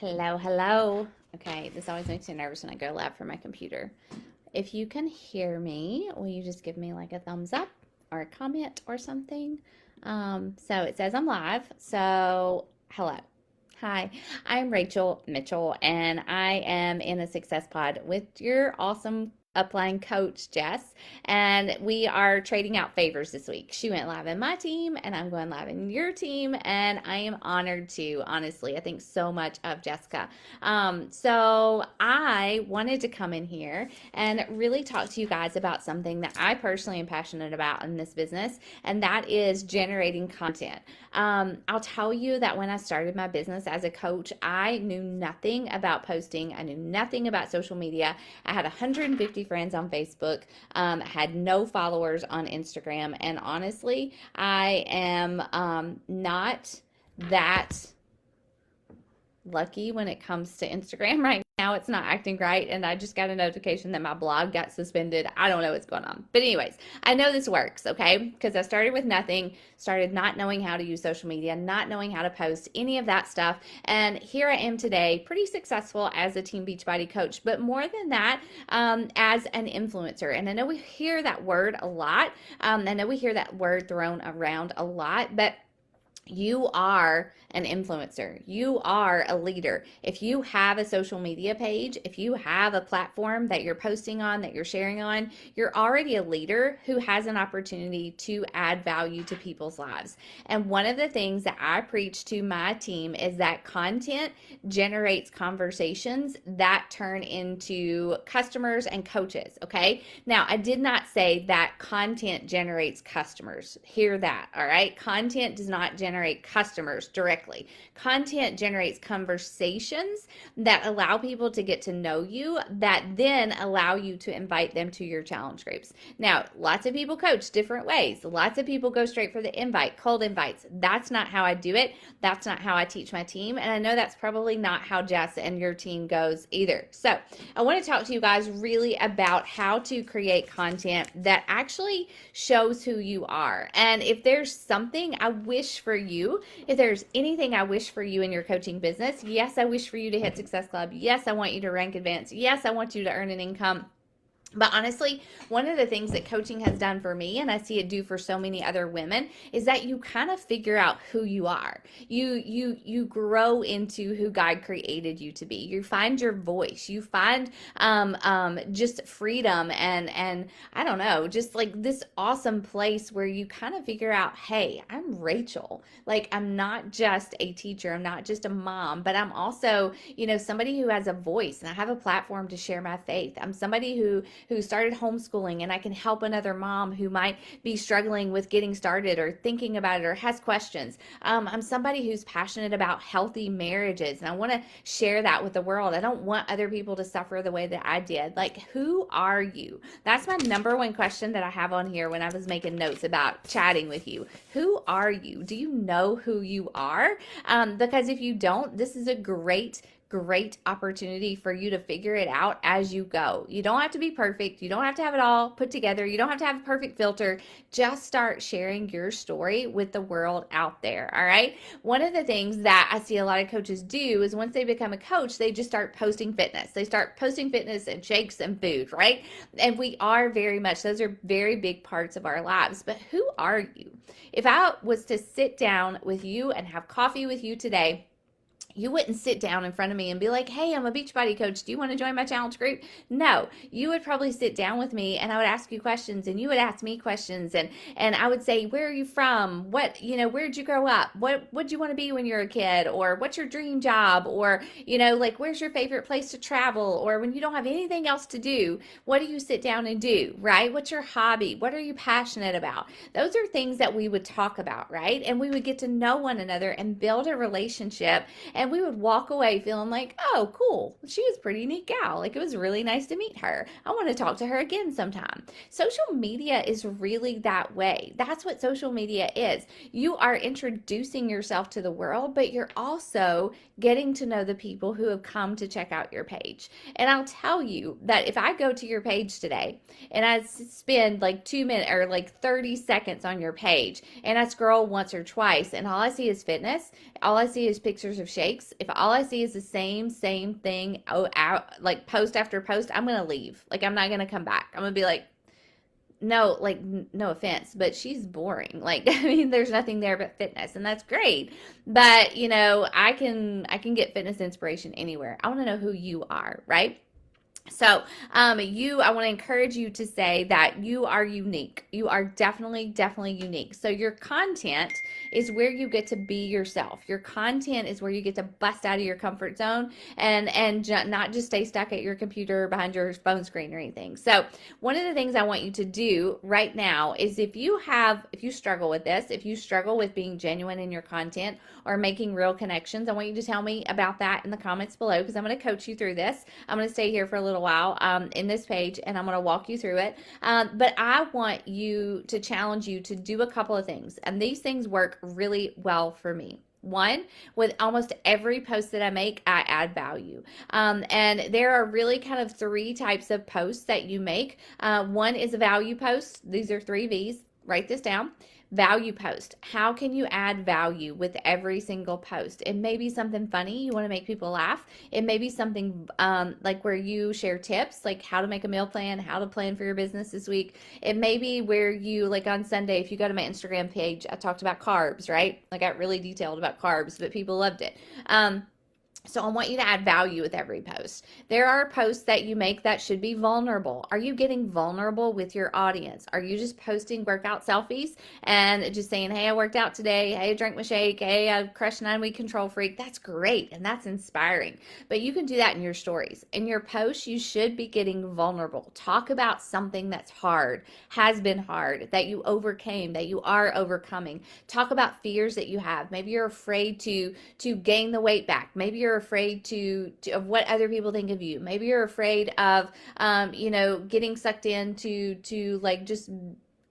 Hello, hello. Okay, this always makes me nervous when I go live from my computer. If you can hear me, will you just give me like a thumbs up or a comment or something? So it says I'm live. So, hello. Hi, I'm Rachel Mitchell, and I am in the Success Pod with your awesome upline coach, Jess. And we are trading out favors this week. She went live in my team, and I'm going live in your team. And I am honored to, honestly. I think so much of Jessica. So I wanted to come in here and really talk to you guys about something that I personally am passionate about in this business, and that is generating content. I'll tell you that when I started my business as a coach, I knew nothing about posting. I knew nothing about social media. I had 150 friends on Facebook, had no followers on Instagram, and honestly, I am not that lucky when it comes to Instagram right now. It's not acting right, and I just got a notification that my blog got suspended. I don't know what's going on. But anyways, I know this works, okay? Because I started with nothing, started not knowing how to use social media, not knowing how to post, any of that stuff. And here I am today, pretty successful as a Team Beachbody coach, but more than that, as an influencer. And I know we hear that word a lot. I know we hear that word thrown around a lot, but you are an influencer. You are a leader. If you have a social media page, if you have a platform that you're posting on, that you're sharing on, you're already a leader who has an opportunity to add value to people's lives. And one of the things that I preach to my team is that content generates conversations that turn into customers and coaches. Okay. Now, I did not say that content generates customers. Hear that. All right. Content does not generate customers directly. Content generates conversations that allow people to get to know you, that then allow you to invite them to your challenge groups. Now, lots of people coach different ways. Lots of people go straight for the invite, cold invites. That's not how I do it. That's not how I teach my team. And I know that's probably not how Jess and your team goes either. So I want to talk to you guys really about how to create content that actually shows who you are. And if there's something I wish for you, if there's anything I wish for you in your coaching business, yes, I wish for you to hit Success Club. Yes, I want you to rank advance. Yes, I want you to earn an income. But honestly, one of the things that coaching has done for me, and I see it do for so many other women, is that you kind of figure out who you are. You grow into who God created you to be. You find your voice. You find just freedom and I don't know, just like this awesome place where you kind of figure out, hey, I'm Rachel. Like I'm not just a teacher. I'm not just a mom, but I'm also, somebody who has a voice and I have a platform to share my faith. I'm somebody who started homeschooling, and I can help another mom who might be struggling with getting started or thinking about it or has questions. I'm somebody who's passionate about healthy marriages, and I want to share that with the world. I don't want other people to suffer the way that I did. Like, who are you? That's my number one question that I have on here when I was making notes about chatting with you. Who are you? Do you know who you are? Because if you don't, this is a great opportunity for you to figure it out as you go. You don't have to be perfect. You don't have to have it all put together. You don't have to have a perfect filter. Just start sharing your story with the world out there. All right. One of the things that I see a lot of coaches do is once they become a coach, they just start posting fitness. They start posting fitness and shakes and food, right? And we are very much, those are very big parts of our lives. But who are you? If I was to sit down with you and have coffee with you today, you wouldn't sit down in front of me and be like, hey, I'm a Beachbody coach. Do you want to join my challenge group? No, you would probably sit down with me and I would ask you questions and you would ask me questions. And I would say, where are you from? Where'd you grow up? What do you want to be when you're a kid? Or what's your dream job? Or, like, where's your favorite place to travel? Or when you don't have anything else to do, what do you sit down and do, right? What's your hobby? What are you passionate about? Those are things that we would talk about, right? And we would get to know one another and build a relationship. And we would walk away feeling like, oh, cool. She was a pretty neat gal. Like, it was really nice to meet her. I want to talk to her again sometime. Social media is really that way. That's what social media is. You are introducing yourself to the world, but you're also getting to know the people who have come to check out your page. And I'll tell you that if I go to your page today and I spend like 2 minutes or like 30 seconds on your page and I scroll once or twice and all I see is fitness, all I see is pictures of shakes, mistakes, if all I see is the same thing, like post after post, I'm going to leave. Like, I'm not going to come back. I'm going to be like, no, like, no offense, but she's boring. Like, I mean, there's nothing there but fitness, and that's great. But, I can get fitness inspiration anywhere. I want to know who you are, right? So, I want to encourage you to say that you are unique. You are definitely unique. So your content is where you get to be yourself. Your content is where you get to bust out of your comfort zone and not just stay stuck at your computer behind your phone screen or anything. So one of the things I want you to do right now is if you struggle with this, if you struggle with being genuine in your content or making real connections, I want you to tell me about that in the comments below, because I'm going to coach you through this. I'm going to stay here for a little while in this page, and I'm going to walk you through it. But I want you to challenge you to do a couple of things, and these things work really well for me. One, with almost every post that I make, I add value. And there are really kind of three types of posts that you make. One is a value post. These are 3 V's. Write this down. Value post. How can you add value with every single post? It may be something funny. You want to make people laugh. It may be something like where you share tips, like how to make a meal plan, how to plan for your business this week. It may be where you, like on Sunday, if you go to my Instagram page, I talked about carbs, right? I got really detailed about carbs, but people loved it. So I want you to add value with every post. There are posts that you make that should be vulnerable. Are you getting vulnerable with your audience? Are you just posting workout selfies and just saying, hey, I worked out today. Hey, I drank my shake. Hey, I crushed 9-week control freak. That's great. And that's inspiring. But you can do that in your stories. In your posts, you should be getting vulnerable. Talk about something that's hard, has been hard, that you overcame, that you are overcoming. Talk about fears that you have. Maybe you're afraid to gain the weight back. Maybe you're afraid of what other people think of you. Maybe you're afraid of, getting sucked into like just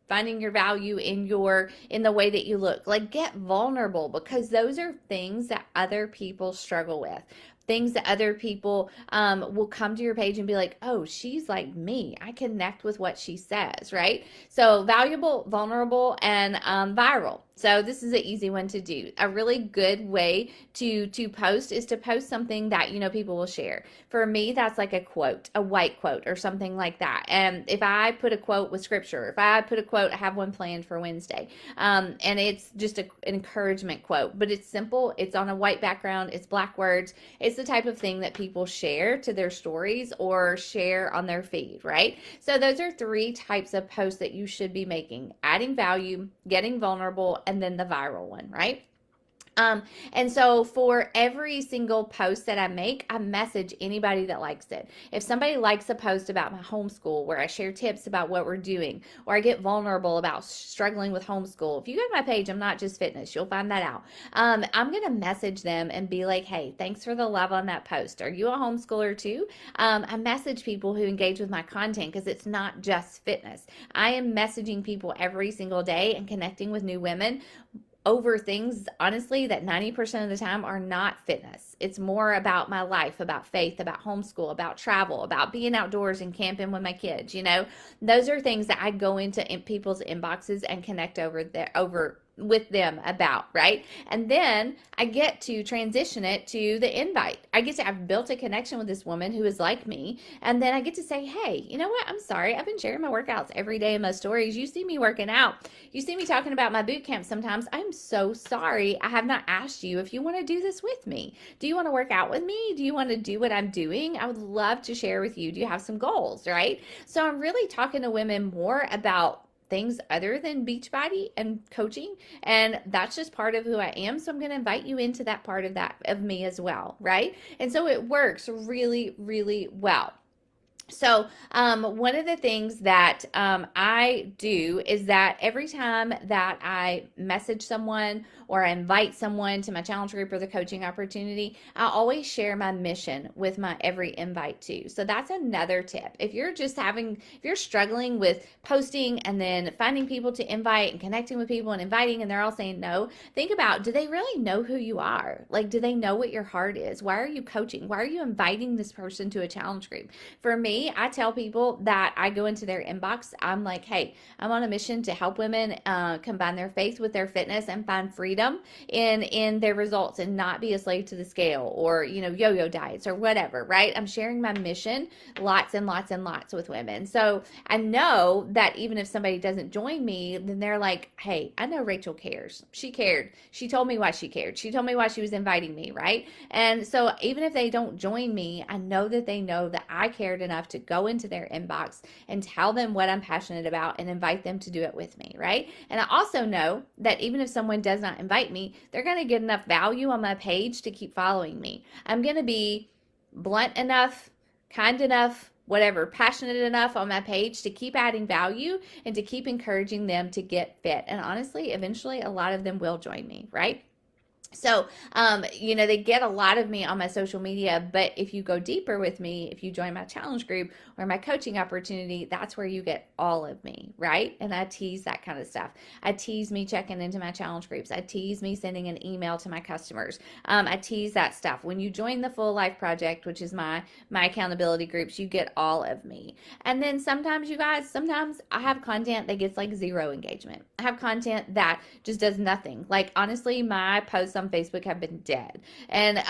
finding your value in the way that you look. Like, get vulnerable, because those are things that other people struggle with. Things that other people will come to your page and be like, oh, she's like me. I connect with what she says, right? So valuable, vulnerable, and viral. So this is an easy one to do. A really good way to post is to post something that people will share. For me, that's like a quote, a white quote or something like that. And if I put a quote with scripture, if I put a quote, I have one planned for Wednesday. And it's just an encouragement quote, but it's simple. It's on a white background. It's black words. It's the type of thing that people share to their stories or share on their feed, right? So those are 3 types of posts that you should be making: adding value, getting vulnerable, and then the viral one, right? And so for every single post that I make, I message anybody that likes it. If somebody likes a post about my homeschool where I share tips about what we're doing, or I get vulnerable about struggling with homeschool, if you go to my page, I'm Not Just Fitness, you'll find that out. I'm going to message them and be like, hey, thanks for the love on that post. Are you a homeschooler too? I message people who engage with my content because it's not just fitness. I am messaging people every single day and connecting with new women over things, honestly, that 90% of the time are not fitness. It's more about my life, about faith, about homeschool, about travel, about being outdoors and camping with my kids. Those are things that I go into people's inboxes and connect over with them about, right? And then I get to transition it to the invite. I've built a connection with this woman who is like me. And then I get to say, hey, you know what? I'm sorry. I've been sharing my workouts every day in my stories. You see me working out. You see me talking about my boot camp sometimes. I'm so sorry. I have not asked you if you want to do this with me. Do you want to work out with me? Do you want to do what I'm doing? I would love to share with you. Do you have some goals, right? So I'm really talking to women more about things other than Beachbody and coaching, and that's just part of who I am. So I'm going to invite you into that part of me as well, right? And so it works really, really well. So one of the things that I do is that every time that I message someone or I invite someone to my challenge group or the coaching opportunity, I always share my mission with my every invite too. So that's another tip. If you're struggling with posting and then finding people to invite and connecting with people and inviting and they're all saying no, think about, do they really know who you are? Like, do they know what your heart is? Why are you coaching? Why are you inviting this person to a challenge group? For me, me, I tell people that I go into their inbox. I'm like, hey, I'm on a mission to help women combine their faith with their fitness and find freedom in their results and not be a slave to the scale or, yo-yo diets or whatever, right? I'm sharing my mission lots and lots and lots with women. So I know that even if somebody doesn't join me, then they're like, hey, I know Rachel cares. She cared. She told me why she cared. She told me why she was inviting me, right? And so even if they don't join me, I know that they know that I cared enough to go into their inbox and tell them what I'm passionate about and invite them to do it with me, right? And I also know that even if someone does not invite me, they're going to get enough value on my page to keep following me. I'm going to be blunt enough, kind enough, whatever, passionate enough on my page to keep adding value and to keep encouraging them to get fit. And honestly, eventually a lot of them will join me, right? So, they get a lot of me on my social media, but if you go deeper with me, if you join my challenge group or my coaching opportunity, that's where you get all of me, right? And I tease that kind of stuff. I tease me checking into my challenge groups. I tease me sending an email to my customers. I tease that stuff. When you join the Full Life Project, which is my accountability groups, you get all of me. And then sometimes, you guys, sometimes I have content that gets like 0 engagement. I have content that just does nothing. Like, honestly, my posts on Facebook have been dead, and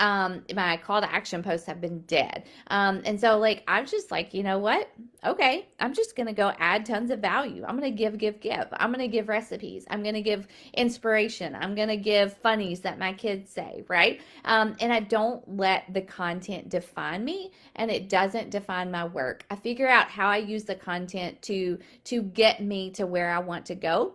my call to action posts have been dead, and so like I'm just like, you know what, okay, I'm just gonna go add tons of value. I'm gonna give I'm gonna give recipes, I'm gonna give inspiration, I'm gonna give funnies that my kids say, right? And I don't let the content define me, and it doesn't define my work. I figure out how I use the content to get me to where I want to go.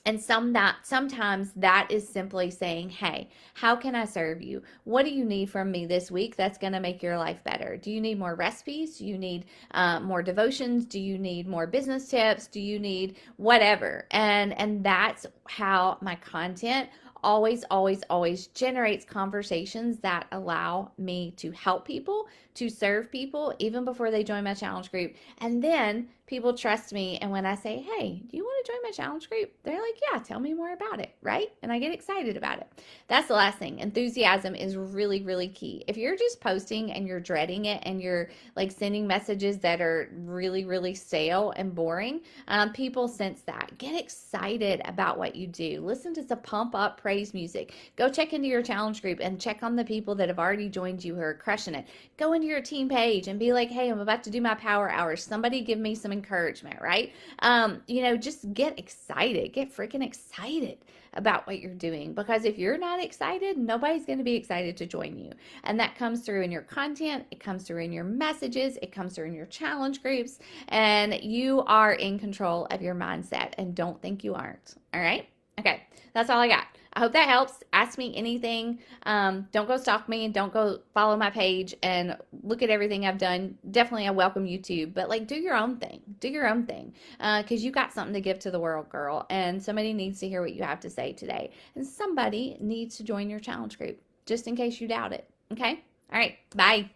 And sometimes that is simply saying, hey, how can I serve you? What do you need from me this week that's going to make your life better? Do you need more recipes? Do you need more devotions? Do you need more business tips? Do you need whatever? And that's how my content always generates conversations that allow me to help people, to serve people, even before they join my challenge group. And then people trust me. And when I say, hey, do you want to join my challenge group? They're like, yeah, tell me more about it, right? And I get excited about it. That's the last thing. Enthusiasm is really, really key. If you're just posting and you're dreading it and you're like sending messages that are really, really stale and boring, people sense that. Get excited about what you do. Listen to some pump up praise music. Go check into your challenge group and check on the people that have already joined you who are crushing it. Go into your team page and be like, hey, I'm about to do my power hours. Somebody give me some encouragement, right? Just get excited. Get freaking excited about what you're doing, because if you're not excited, nobody's going to be excited to join you. And that comes through in your content, it comes through in your messages, it comes through in your challenge groups, and you are in control of your mindset, and don't think you aren't. All right? Okay, that's all I got. I hope that helps. Ask me anything. Don't go stalk me and don't go follow my page and look at everything I've done. Definitely, I welcome YouTube, but like do your own thing. Do your own thing, because you got something to give to the world, girl. And somebody needs to hear what you have to say today. And somebody needs to join your challenge group, just in case you doubt it. Okay? All right. Bye.